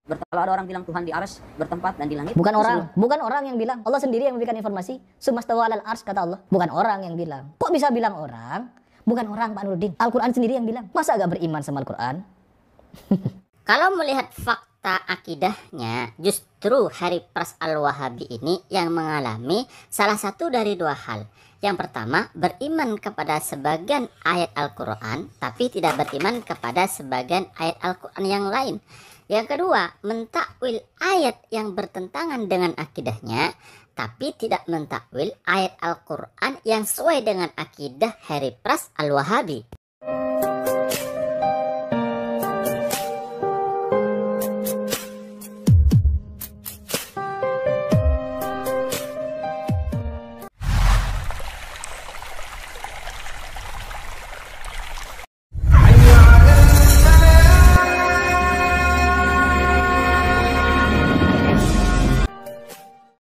Kalau ada orang bilang Tuhan di arsy bertempat dan di langit, bukan orang yang bilang. Allah sendiri yang memberikan informasi. Sumastawa alal arsy, kata Allah. Bukan orang yang bilang. Kok bisa bilang orang? Bukan orang, Pak Nuruddin. Al-Quran sendiri yang bilang. Masa agak beriman sama Al-Quran? Kalau melihat fakta akidahnya, justru Harry Pras Al-Wahabi ini yang mengalami salah satu dari dua hal. Yang pertama, beriman kepada sebagian ayat Al-Quran, tapi tidak beriman kepada sebagian ayat Al-Quran yang lain. Yang kedua, mentakwil ayat yang bertentangan dengan akidahnya, tapi tidak mentakwil ayat Al-Quran yang sesuai dengan akidah Harry Pras Al-Wahabi.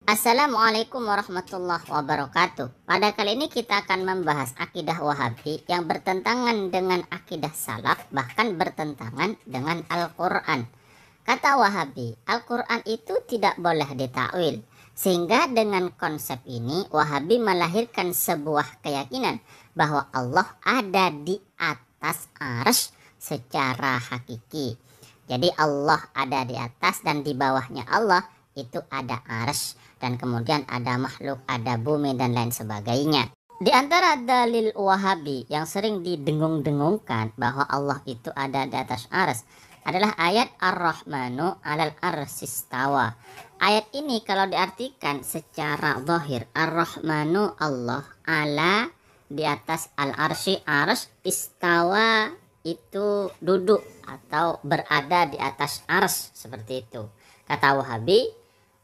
Assalamualaikum warahmatullahi wabarakatuh. Pada kali ini kita akan membahas akidah Wahabi yang bertentangan dengan akidah salaf, bahkan bertentangan dengan Al-Quran. Kata Wahabi, Al-Quran itu tidak boleh ditakwil. Sehingga dengan konsep ini Wahabi melahirkan sebuah keyakinan bahwa Allah ada di atas arsy secara hakiki. Jadi Allah ada di atas dan di bawahnya Allah itu ada arsy. Dan kemudian ada makhluk, ada bumi dan lain sebagainya. Di antara dalil Wahabi yang sering didengung-dengungkan bahwa Allah itu ada di atas arsy adalah ayat Ar-Rahmanu 'alal arsy istawa. Ayat ini kalau diartikan secara zahir, Ar-Rahmanu Allah, ala di atas al-arsy, arsy, istawa itu duduk atau berada di atas arsy, seperti itu. Kata Wahabi,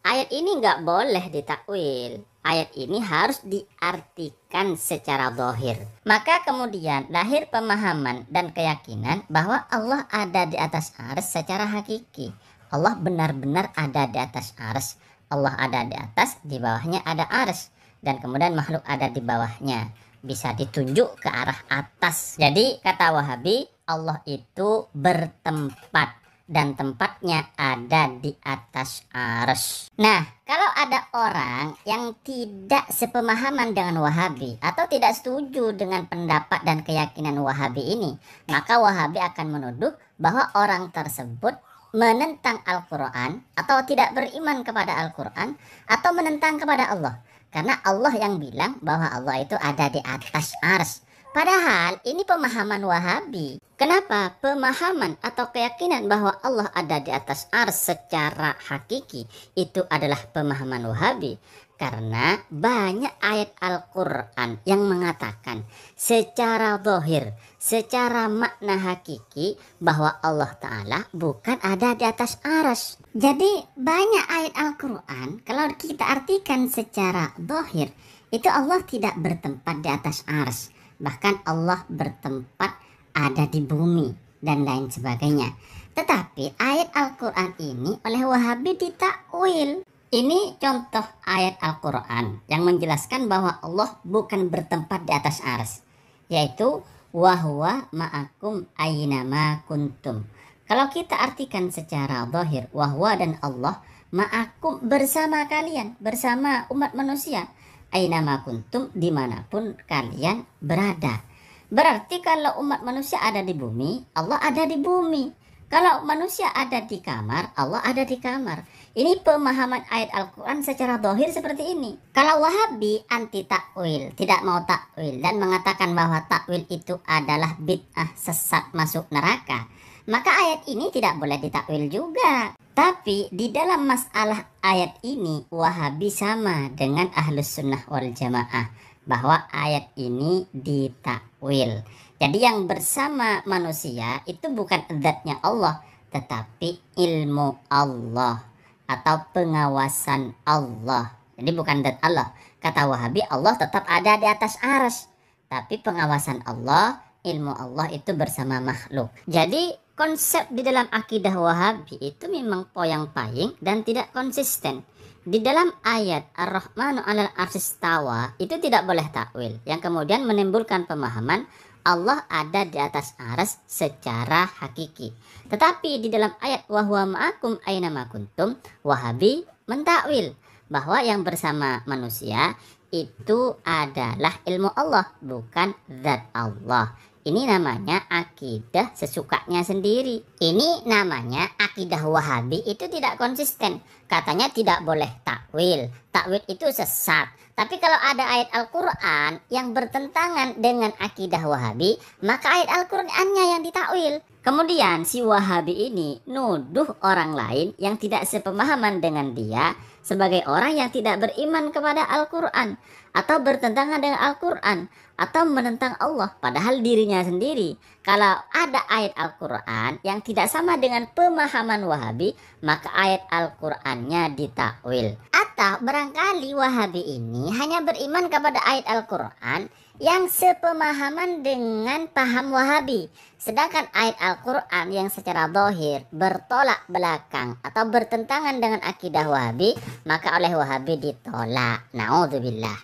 ayat ini nggak boleh ditakwil. Ayat ini harus diartikan secara zahir. Maka kemudian lahir pemahaman dan keyakinan bahwa Allah ada di atas arsy secara hakiki. Allah benar-benar ada di atas arsy. Allah ada di atas, di bawahnya ada arsy. Dan kemudian makhluk ada di bawahnya. Bisa ditunjuk ke arah atas. Jadi kata Wahabi, Allah itu bertempat. Dan tempatnya ada di atas arsy. Nah, kalau ada orang yang tidak sepemahaman dengan Wahabi atau tidak setuju dengan pendapat dan keyakinan Wahabi ini, maka Wahabi akan menuduh bahwa orang tersebut menentang Al-Quran atau tidak beriman kepada Al-Quran atau menentang kepada Allah. Karena Allah yang bilang bahwa Allah itu ada di atas arsy. Padahal ini pemahaman Wahabi. Kenapa? Pemahaman atau keyakinan bahwa Allah ada di atas arsy secara hakiki itu adalah pemahaman Wahabi. Karena banyak ayat Al-Quran yang mengatakan secara zahir, secara makna hakiki bahwa Allah Ta'ala bukan ada di atas arsy. Jadi banyak ayat Al-Quran kalau kita artikan secara zahir itu Allah tidak bertempat di atas arsy. Bahkan Allah bertempat ada di bumi dan lain sebagainya. Tetapi ayat Al-Quran ini oleh Wahabi ditakwil. Ini contoh ayat Al-Quran yang menjelaskan bahwa Allah bukan bertempat di atas arsy, yaitu wahwa ma'akum aynama kuntum. Kalau kita artikan secara zahir, wahwa dan Allah ma'akum bersama kalian, bersama umat manusia. Aynama kuntum, dimanapun kalian berada. Berarti kalau umat manusia ada di bumi, Allah ada di bumi. Kalau manusia ada di kamar, Allah ada di kamar. Ini pemahaman ayat Al-Quran secara zahir seperti ini. Kalau Wahabi anti takwil, tidak mau takwil dan mengatakan bahwa takwil itu adalah bid'ah, sesat, masuk neraka, maka ayat ini tidak boleh ditakwil juga. Tapi di dalam masalah ayat ini Wahabi sama dengan Ahlus Sunnah wal Jamaah bahwa ayat ini ditakwil. Jadi yang bersama manusia itu bukan zatnya Allah, tetapi ilmu Allah atau pengawasan Allah. Jadi bukan zat Allah. Kata Wahabi, Allah tetap ada di atas arsy, tapi pengawasan Allah, ilmu Allah itu bersama makhluk. Jadi konsep di dalam akidah Wahabi itu memang poyang-paying dan tidak konsisten. Di dalam ayat Ar-Rahmanu 'alal arsy istawa itu tidak boleh takwil, yang kemudian menimbulkan pemahaman Allah ada di atas arsy secara hakiki. Tetapi di dalam ayat wa huwa ma'akum aina ma kuntum, Wahabi mentakwil bahwa yang bersama manusia itu adalah ilmu Allah, bukan zat Allah. Ini namanya akidah sesukanya sendiri. Ini namanya akidah Wahabi itu tidak konsisten. Katanya tidak boleh takwil. Takwil itu sesat. Tapi kalau ada ayat Al-Quran yang bertentangan dengan akidah Wahabi, maka ayat Al-Qurannya yang ditakwil. Kemudian si Wahabi ini nuduh orang lain yang tidak sepemahaman dengan dia sebagai orang yang tidak beriman kepada Al-Quran, atau bertentangan dengan Al-Quran, atau menentang Allah. Padahal dirinya sendiri, kalau ada ayat Al-Quran yang tidak sama dengan pemahaman Wahabi, maka ayat Al-Qurannya ditakwil. Atau barangkali Wahabi ini hanya beriman kepada ayat Al-Quran yang sepemahaman dengan paham Wahabi, sedangkan ayat Al-Quran yang secara zahir bertolak belakang atau bertentangan dengan akidah Wahabi, maka oleh Wahabi ditolak. Na'udzubillah.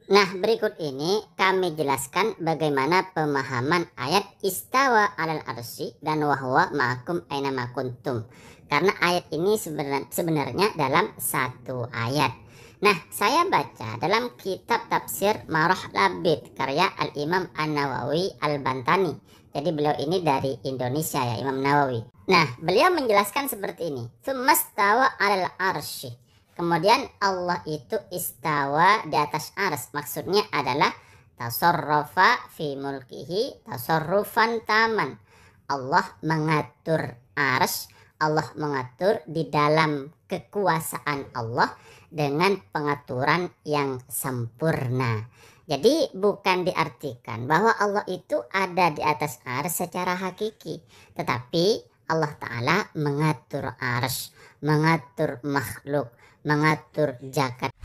Nah, berikut ini kami jelaskan bagaimana pemahaman ayat istawa alal arsy dan wahwa ma'akum aina ma kuntum. Karena ayat ini sebenarnya dalam satu ayat. Nah, saya baca dalam kitab tafsir Marah Labid karya Al-Imam An-Nawawi Al-Bantani. Jadi beliau ini dari Indonesia ya, Imam Nawawi. Nah, beliau menjelaskan seperti ini. Tsummastawa alal arsy. Kemudian Allah itu istawa di atas ars. Maksudnya adalah tasarrafa fi mulkihi tasarrufan taman. Allah mengatur ars, Allah mengatur di dalam kekuasaan Allah dengan pengaturan yang sempurna. Jadi bukan diartikan bahwa Allah itu ada di atas ars secara hakiki, tetapi Allah Ta'ala mengatur ars, mengatur makhluk, mengatur jagat.